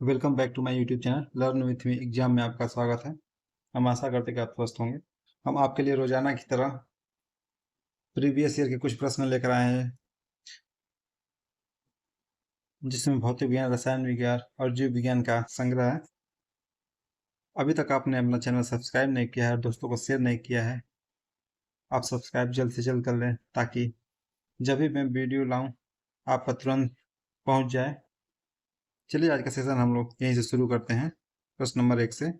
Welcome back to my YouTube channel learn with me exam में आपका स्वागत है। हम आशा करते हैं कि आप स्वस्थ होंगे। हम आपके लिए रोजाना की तरह प्रीवियस ईयर के कुछ प्रश्न लेकर आए हैं, जिसमें भौतिक विज्ञान, रसायन विज्ञान और जीव विज्ञान का संग्रह है। अभी तक आपने अपना चैनल सब्सक्राइब नहीं किया है और दोस्तों को शेयर नहीं किया है, आप सब्सक्राइब जल्द से जल्द कर लें ताकि जब भी मैं वीडियो लाऊं आपका तुरंत पहुंच जाए। चलिए आज का सेशन हम लोग यहीं से शुरू करते हैं। प्रश्न नंबर 1 से,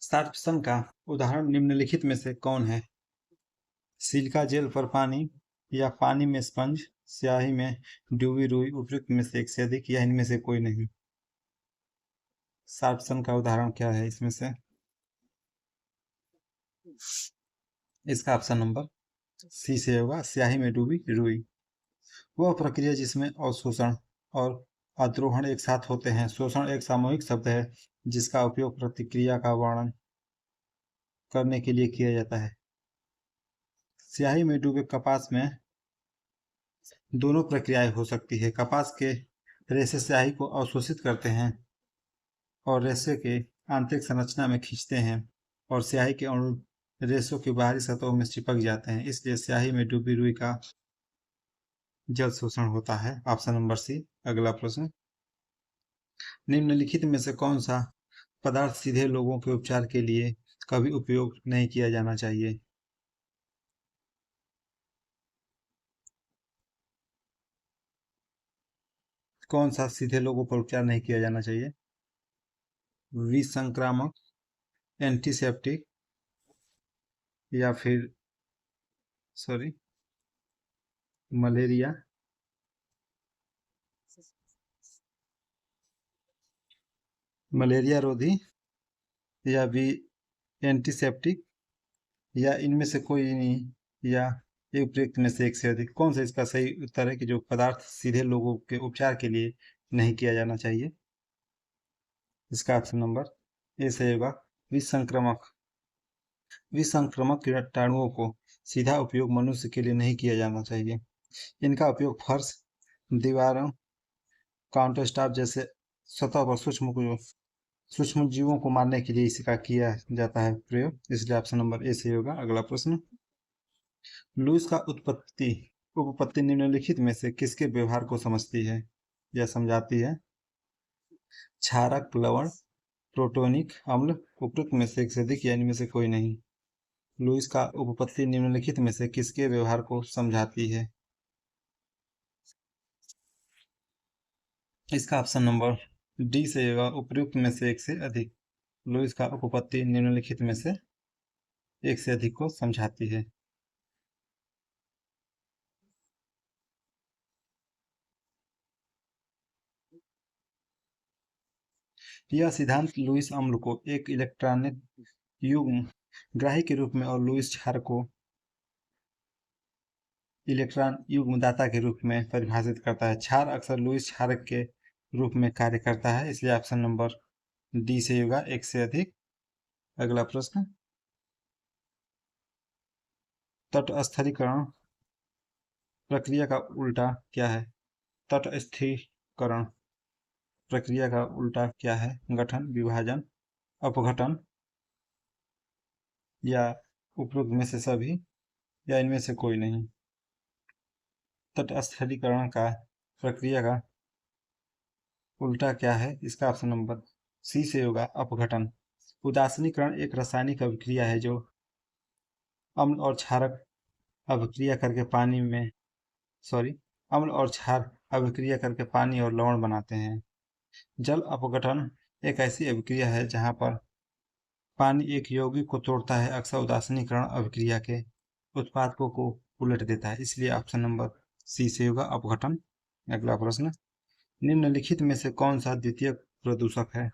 सार्प्शन का उदाहरण निम्नलिखित में से कौन है? सिलिका जेल पर पानी या पानी में स्पंज, स्याही में डूबी रुई उपयुक्त में से एक से अधिक या इनमें से कोई नहीं। सार्प्शन का उदाहरण क्या है इसमें से? इसका ऑप्शन नंबर सी से होगा, स्याही में डूबी रुई। वह प्रक्रिया जिसमें अवशोषण और अद्रोहण एक साथ होते हैं। शोषण एक सामूहिक शब्द है जिसका उपयोग प्रतिक्रिया का वर्णन करने के लिए किया जाता है। स्याही में डूबे कपास में दोनों प्रक्रियाएं हो सकती है। कपास के रेशे स्याही को अवशोषित करते हैं और रेशे के आंतरिक संरचना में खींचते हैं और स्याही के अणु रेशों की बाहरी सतहों में चिपक जाते हैं, इसलिए स्याही में डूबी रुई का जल शोषण होता है। Option number C. अगला प्रश्न, निम्नलिखित में से कौन सा पदार्थ सीधे लोगों के उपचार के लिए कभी उपयोग नहीं किया जाना चाहिए? कौन सा सीधे लोगों पर उपचार नहीं किया जाना चाहिए? विसंक्रामक, एंटीसेप्टिक, या फिर सॉरी मलेरिया, मलेरिया रोधी, या भी एंटीसेप्टिक, या इनमें से कोई नहीं, या एक उपयुक्त में से एक से अधिक। कौन सा इसका सही उत्तर है कि जो पदार्थ सीधे लोगों के उपचार के लिए नहीं किया जाना चाहिए? इसका ऑप्शन नंबर ए सही होगा, विसंक्रमक। विसंक्रामक कीटाणुओं को सीधा उपयोग मनुष्य के लिए नहीं किया जाना चाहिए। इनका उपयोग फर्श, दीवारों, काउंटर स्टाफ जैसे सतह पर सूक्ष्म जीवों को मारने के लिए इसका किया जाता है प्रयोग, इसलिए ऑप्शन नंबर ए सही होगा। अगला प्रश्न, लुईस का उपपत्ति निम्नलिखित में से किसके व्यवहार को समझती है या समझाती है? क्षारक, लवण, प्रोटोनिक अम्ल, उपयुक्त में से एक से अधिक या इनमें से कोई नहीं। लुईस का उपपत्ति निम्नलिखित में से किसके व्यवहार को समझाती है? इसका ऑप्शन नंबर डी से होगा, उपयुक्त में से एक से अधिक। लुईस का उपपत्ति निम्नलिखित में से एक से अधिक को समझाती है। यह सिद्धांत लुईस अम्ल को एक इलेक्ट्रॉनिक युग्म ग्राही के रूप में और लुईस क्षार को इलेक्ट्रॉन युग्मदाता के रूप में परिभाषित करता है। क्षार अक्सर लुईस क्षारक के रूप में कार्य करता है, इसलिए ऑप्शन नंबर डी से होगा, एक से अधिक। अगला प्रश्न, तटस्थीकरण प्रक्रिया का उल्टा क्या है? तटस्थीकरण प्रक्रिया का उल्टा क्या है? गठन, विभाजन, अपघटन, या उपरोक्त में से सभी या इनमें से कोई नहीं। तटस्थीकरण का प्रक्रिया का उल्टा क्या है? इसका ऑप्शन नंबर सी से होगा, अपघटन। उदासीनीकरण एक रासायनिक अभिक्रिया है जो अम्ल और क्षारक अभिक्रिया करके पानी में सॉरी अम्ल और क्षार अभिक्रिया करके पानी और लवण बनाते हैं। जल अपघटन एक ऐसी अभिक्रिया है जहां पर पानी एक यौगिक को तोड़ता है। अक्सर उदासीनीकरण अभिक्रिया के उत्पादकों को उलट देता है, इसलिए ऑप्शन नंबर सी से होगा, अपघटन। अगला प्रश्न, निम्नलिखित में से कौन सा द्वितीयक प्रदूषक है?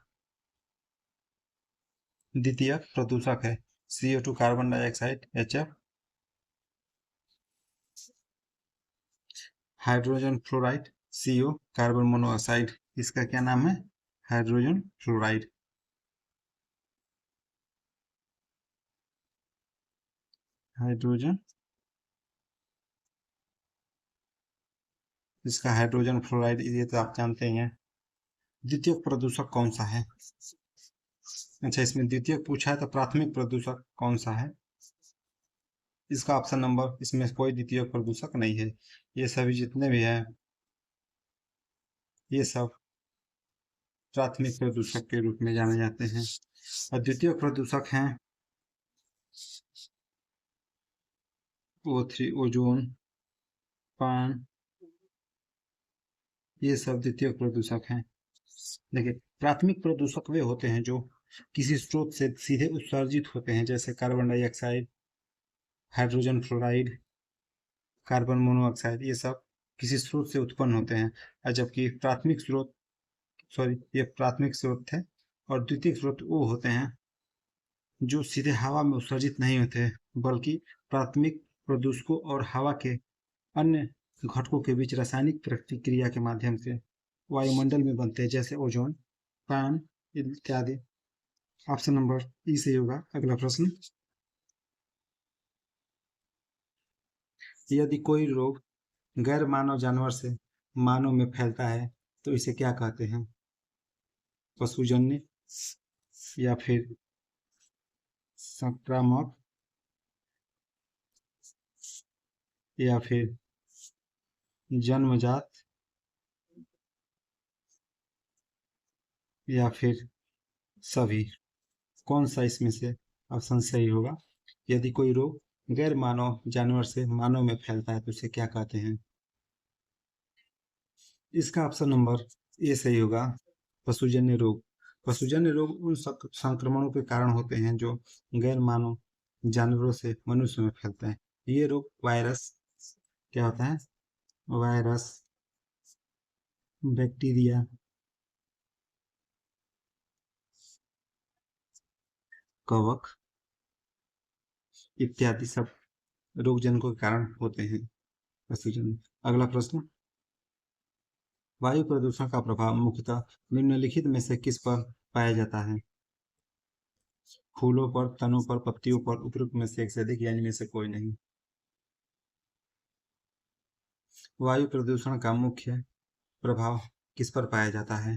द्वितीयक प्रदूषक है CO2, carbon dioxide, HF, hydrogen fluoride, CO, carbon monoxide. इसका क्या नाम है? Hydrogen fluoride. हाइड्रोजन, इसका हाइड्रोजन फ्लोराइड, ये तो आप जानते ही हैं। द्वितीयक प्रदूषक कौन सा है? अच्छा, इसमें द्वितीयक पूछा है तो प्राथमिक प्रदूषक कौन सा है? इसका ऑप्शन नंबर, इसमें कोई द्वितीयक प्रदूषक नहीं है। ये सभी जितने भी हैं ये सब प्राथमिक प्रदूषक के रूप में जाने जाते हैं। और द्वितीयक प्रदूषक हैं O3, ओजोन, पान, ये सब द्वितीयक प्रदूषक हैं। देखिए, प्राथमिक प्रदूषक वे होते हैं जो किसी स्रोत से सीधे उत्सर्जित होते हैं, जैसे carbon dioxide, hydrogen fluoride, carbon monoxide, ये सब किसी स्रोत से उत्पन्न होते हैं। और जबकि प्राथमिक स्रोत, सॉरी, ये प्राथमिक स्रोत थे। और द्वितीयक स्रोत वो होते हैं जो सीधे हवा में उत्सर्जित नहीं होते, बल्कि प्राथमिक प्रदूषकों और हवा के अन्य घटकों के बीच रासायनिक प्रतिक्रिया के माध्यम से वायुमंडल में बनते हैं, जैसे ओजोन, पान इत्यादि। ऑप्शन नंबर ई सही होगा। अगला प्रश्न, यदि कोई रोग गैर मानव जानवर से मानव में फैलता है तो इसे क्या कहते हैं? पशुजन्य, या फिर संक्रामक, या फिर जन्मजात, या फिर सभी? कौन सा इसमें से ऑप्शन सही होगा? यदि कोई रोग गैर मानव जानवर से मानव में फैलता है तो उसे क्या कहते हैं? इसका ऑप्शन नंबर ए सही होगा। पशुजन्य रोग। पशुजन्य रोग उन संक्रमणों के कारण होते हैं जो गैर मानव जानवरों से मनुष्य में फैलते हैं। ये रोग वायरस, क्या होता है? वायरस, बैक्टीरिया, कवक इत्यादि सब रोग जनकों के कारण होते हैं, पशुजन्य। अगला प्रश्न, वायु प्रदूषण का प्रभाव मुख्यतः निम्नलिखित में से किस पर पाया जाता है? फूलों पर, तनों पर, पत्तियों पर, उपरोक्त में से एक से अधिक, यानी में से कोई नहीं। वायु प्रदूषण का मुख्य प्रभाव किस पर पाया जाता है?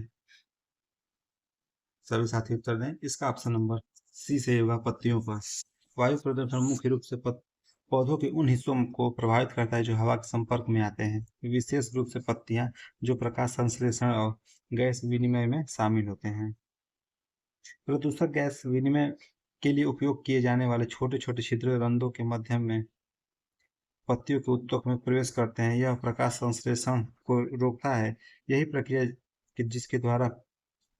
सभी साथी उत्तर दें। इसका ऑप्शन नंबर सी से होगा, पत्तियों पर। वायु प्रदूषण मुख्य रूप से पौधों के उन हिस्सों को प्रभावित करता है जो हवा के संपर्क में आते हैं, विशेष रूप से पत्तियां, जो प्रकाश संश्लेषण और गैस विनिमय में शामिल होते हैं। प्रदूषक गैस विनिमय के लिए उपयोग किए जाने वाले छोटे छोटे छिद्र रंध्रों के माध्यम में पत्तियों के ऊतक में प्रवेश करते हैं। यह प्रकाश संश्लेषण को रोकता है। यही प्रक्रिया जिसके द्वारा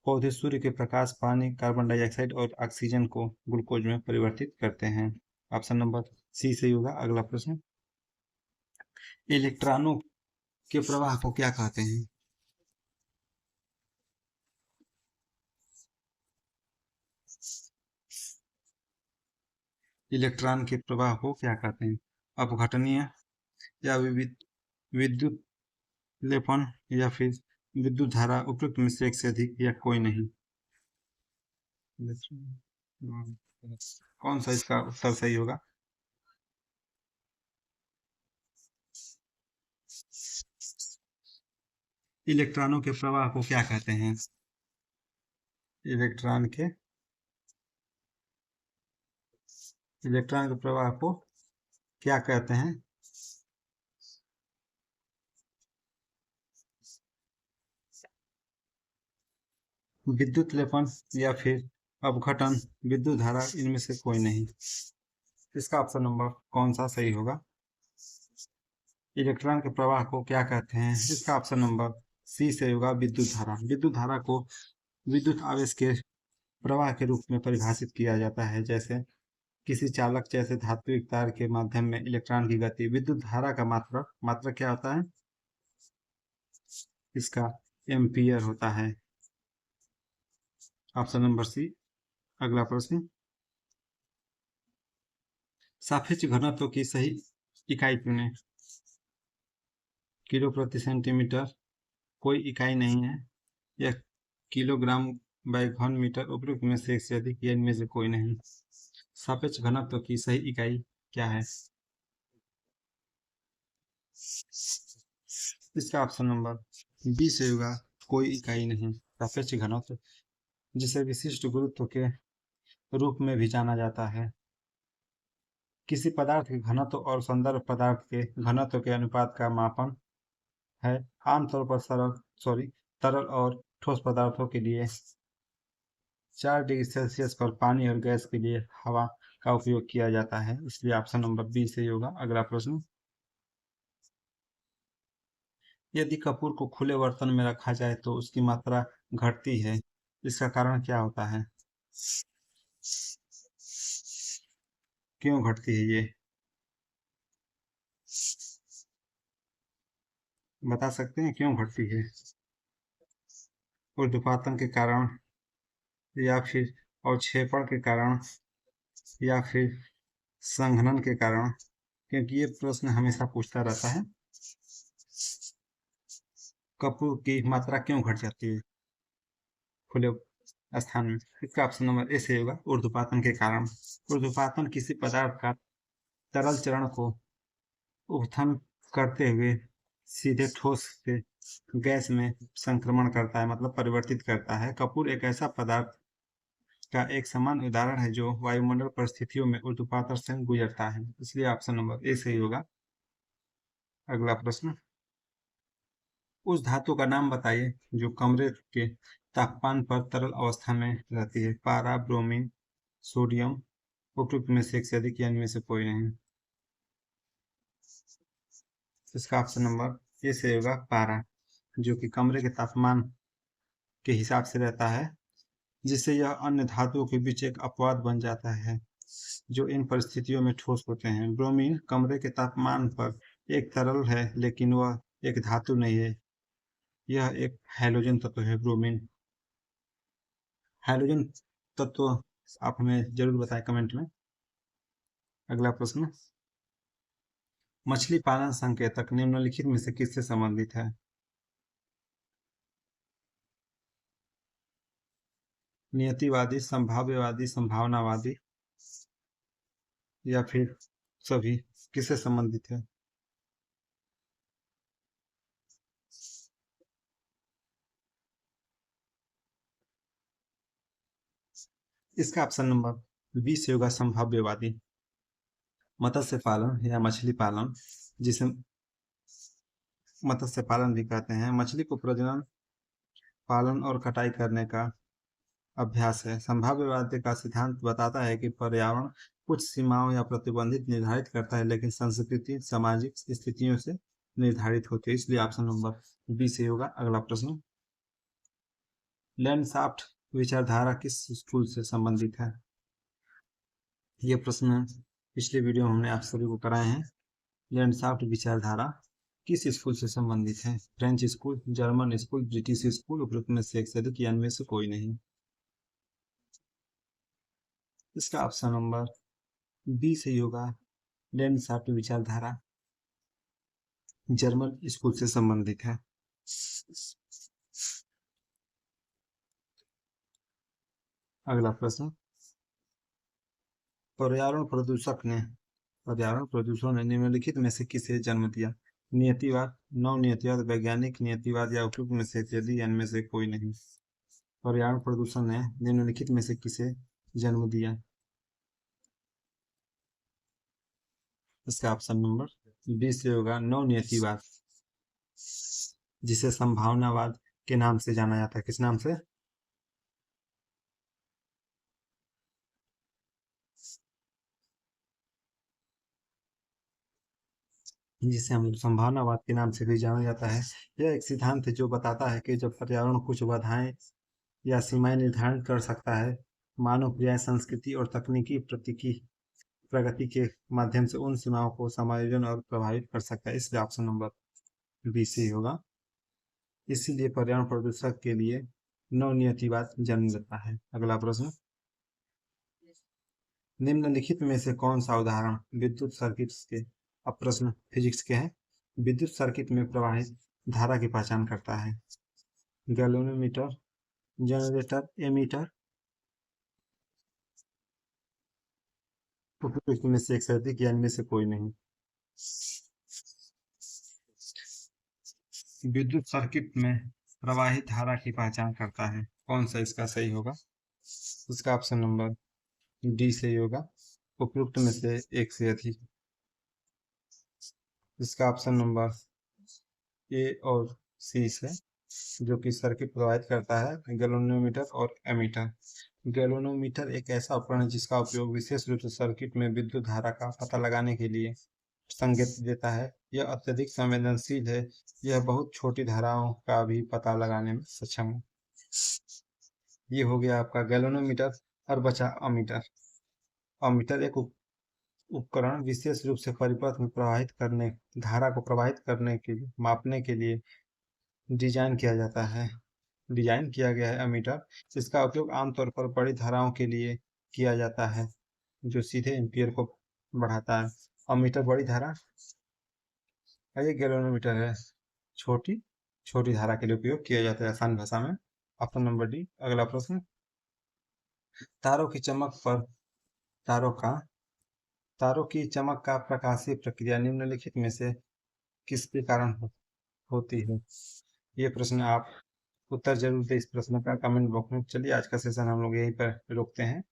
पौधे सूर्य के प्रकाश, पानी, कार्बन डाइऑक्साइड और ऑक्सीजन को ग्लूकोज में परिवर्तित करते हैं। ऑप्शन नंबर सी सही होगा। अगला प्रश्न, इलेक्ट्रॉनों के प्रवाह को क्या कहते हैं? इलेक्ट्रॉन के प्रवाह को क्या कहते हैं? अपघटनीय, या विद्युत लेपन, या फिर विद्युत धारा, उपयुक्त में से एक से अधिक, या कोई नहीं? कौन सा इसका उत्तर सही होगा? इलेक्ट्रॉनों के प्रवाह को क्या कहते हैं? इलेक्ट्रॉन के प्रवाह को क्या कहते हैं? विद्युत लेपन, या फिर अपघटन, विद्युत धारा, इनमें से कोई नहीं। इसका ऑप्शन नंबर कौन सा सही होगा? इलेक्ट्रॉन के प्रवाह को क्या कहते हैं? इसका ऑप्शन नंबर सी से होगा, विद्युत धारा। विद्युत धारा को विद्युत आवेश के प्रवाह के रूप में परिभाषित किया जाता है, जैसे किसी चालक जैसे धात्विक तार के माध्यम में इलेक्ट्रॉन की गति। विद्युत धारा का मात्रक क्या होता है? इसका एम्पियर होता है। Option number C. अगला प्रश्न, सापेक्ष घनत्व की सही इकाई चुनें। किलो प्रति सेंटीमीटर कोई इकाई नहीं है, या किलोग्राम बाई घन मीटर, उपरोक्त में से एक से अधिक, या इनमें से कोई नहीं। सापेक्ष घनत्व की सही इकाई क्या है? इसका ऑप्शन नंबर बी से होगा, कोई इकाई नहीं। सापेक्ष घनत्व, जिसे विशिष्ट गुरुत्व के रूप में भी जाना जाता है। किसी पदार्थ के घनत्व और संदर्भ पदार्थ के घनत्व के अनुपात का मापन है। आमतौर पर तरल और ठोस पदार्थों के लिए 4 डिग्री सेल्सियस पर पानी और गैस के लिए हवा का उपयोग किया जाता है, इसलिए ऑप्शन नंबर बी सही होगा। अगला प्रश्न, यदि कपूर को खुले बर्तन में रखा जाए तो उसकी मात्रा घटती है, इसका कारण क्या होता है? क्यों घटती है ये बता सकते हैं क्यों घटती है? ऊर्ध्वपातन के कारण, या फिर अवक्षेपण के कारण, या फिर संघनन के कारण? क्योंकि ये प्रश्न हमेशा पूछता रहता है, कपूर की मात्रा क्यों घट जाती है खुले स्थान में? इसका ऑप्शन नंबर ए सही होगा, ऊर्ध्वपातन के कारण। ऊर्ध्वपातन किसी पदार्थ का तरल चरण को उत्थन करते हुए सीधे ठोस से गैस में संक्रमण करता है, मतलब परिवर्तित करता है। कपूर एक ऐसा पदार्थ का एक समान उदाहरण है जो वायुमंडल परिस्थितियों में ऊर्ध्वपातन से गुजरता है, इसलिए ऑप्शन नंबर ए सही होगा। अगला प्रश्न, उस धातु का नाम बताइए जो कमरे के तापमान पर तरल अवस्था में रहती है। पारा, ब्रोमीन, सोडियम, उपयुक्त में से एक से अधिक या इनमें से कोई नहीं। इसका ऑप्शन नंबर ए सही होगा, पारा, जो कि कमरे के तापमान के हिसाब से रहता है, जिससे यह अन्य धातुओं के बीच एक अपवाद बन जाता है जो इन परिस्थितियों में ठोस होते हैं। ब्रोमीन कमरे के तापमान पर एक तरल है, लेकिन वह एक धातु नहीं है, यह एक हैलोजन तत्व है। ब्रोमीन हैलोजन तत्व आप हमें जरूर बताएं कमेंट में। अगला प्रश्न, मछली पालन संकेतक निम्नलिखित में से किससे संबंधित है? नियतिवादी, संभाव्यवादी, संभावनावादी, या फिर सभी? किससे संबंधित है? इसका ऑप्शन नंबर बी से होगा, संभाव्यवादी। मत्स्य पालन या मछली पालन, जिसे मत्स्य पालन भी कहते हैं, मछली को प्रजनन, पालन और कटाई करने का अभ्यास है। संभाव्यवाद का सिद्धांत बताता है कि पर्यावरण कुछ सीमाओं या प्रतिबंधित निर्धारित करता है, लेकिन संस्कृति सामाजिक स्थितियों से निर्धारित होती है, इसलिए ऑप्शन नंबर बी से होगा। अगला प्रश्न, लैंडशाफ्ट विचारधारा किस स्कूल से संबंधित है? ये प्रश्न पिछले वीडियो में हमने आप सभी को कराए हैं। लैंडशाफ्ट विचारधारा किस स्कूल से संबंधित है? French school, German school, British school, उपरोक्त में से एक से अधिक या इनमें से कोई नहीं। इसका ऑप्शन नंबर बी सही होगा, लैंडशाफ्ट विचारधारा जर्मन स्कूल से संबंधित है। अगला प्रश्न, पर्यावरण प्रदूषण ने निम्नलिखित में से किसे जन्म दिया? नियतिवाद, नव नियतिवाद, वैज्ञानिक नियतिवाद, या उपयुक्त में से यदि इनमें से कोई नहीं। पर्यावरण प्रदूषण ने निम्नलिखित में से किसे जन्म दिया? इसका ऑप्शन नंबर बी से होगा, नव नियतिवाद, जिसे संभावनावाद के नाम से जाना जाता है। किस नाम से? जिसे हम संभावनावाद के नाम से भी जाना जाता है। यह एक सिद्धांत है जो बताता है कि जब पर्यावरण कुछ बाधाएं या सीमाएं निर्धारित कर सकता है, मानव क्रियाएं संस्कृति और तकनीकी प्रगति के माध्यम से उन सीमाओं को समायोजन और प्रभावित कर सकता है, इसलिए ऑप्शन नंबर बी सी होगा। इसीलिए पर्यावरण प्रदूषण के लिए नवनियतिवाद जन्म लेता है। अगला प्रश्न, निम्नलिखित में से कौन सा उदाहरण विद्युत सर्किट के, अब प्रश्न फिजिक्स के हैं, विद्युत सर्किट में प्रवाहित धारा की पहचान करता है? गैल्वेनोमीटर, जनरेटर, एमीटर, उपयुक्त में से एक से अधिक या इनमें से कोई नहीं। विद्युत सर्किट में प्रवाहित धारा की पहचान करता है? कौन सा इसका सही होगा? इसका ऑप्शन नंबर डी सही होगा, उपयुक्त में से एक से अधिक। इसका ऑप्शन नंबर ए और सी से, जो कि सर्किट प्रभावित करता है, गैल्वेनोमीटर और एमीटर। गैल्वेनोमीटर एक ऐसा उपकरण है जिसका उपयोग विशेष रूप से सर्किट में विद्युत धारा का पता लगाने के लिए संकेत देता है। यह अत्यधिक संवेदनशील है, यह बहुत छोटी धाराओं का भी पता लगाने में सक्षम है। ये हो गया आपका गैल्वेनोमीटर। और बचा अमीटर। अमीटर एक उपकरण विशेष रूप से परिपथ में प्रवाहित करने धारा को प्रवाहित करने के लिए मापने के लिए डिजाइन किया गया है अमीटर। इसका उपयोग आमतौर पर बड़ी धाराओं के लिए किया जाता है, जो सीधे एम्पीयर को बढ़ाता है। अमीटर बड़ी धारा का ये गैल्वेनोमीटर है, छोटी छोटी धारा के लिए उपयोग किया जाता है, आसान भाषा में। Option number D. अगला प्रश्न, तारों की चमक पर तारों का तारों की चमक का प्रकाशीय प्रक्रिया निम्नलिखित में से किसके कारण होती है? ये प्रश्न आप उत्तर जरूर दें इस प्रश्न का कमेंट बॉक्स में। चलिए आज का सेशन हम लोग यहीं पर रोकते हैं।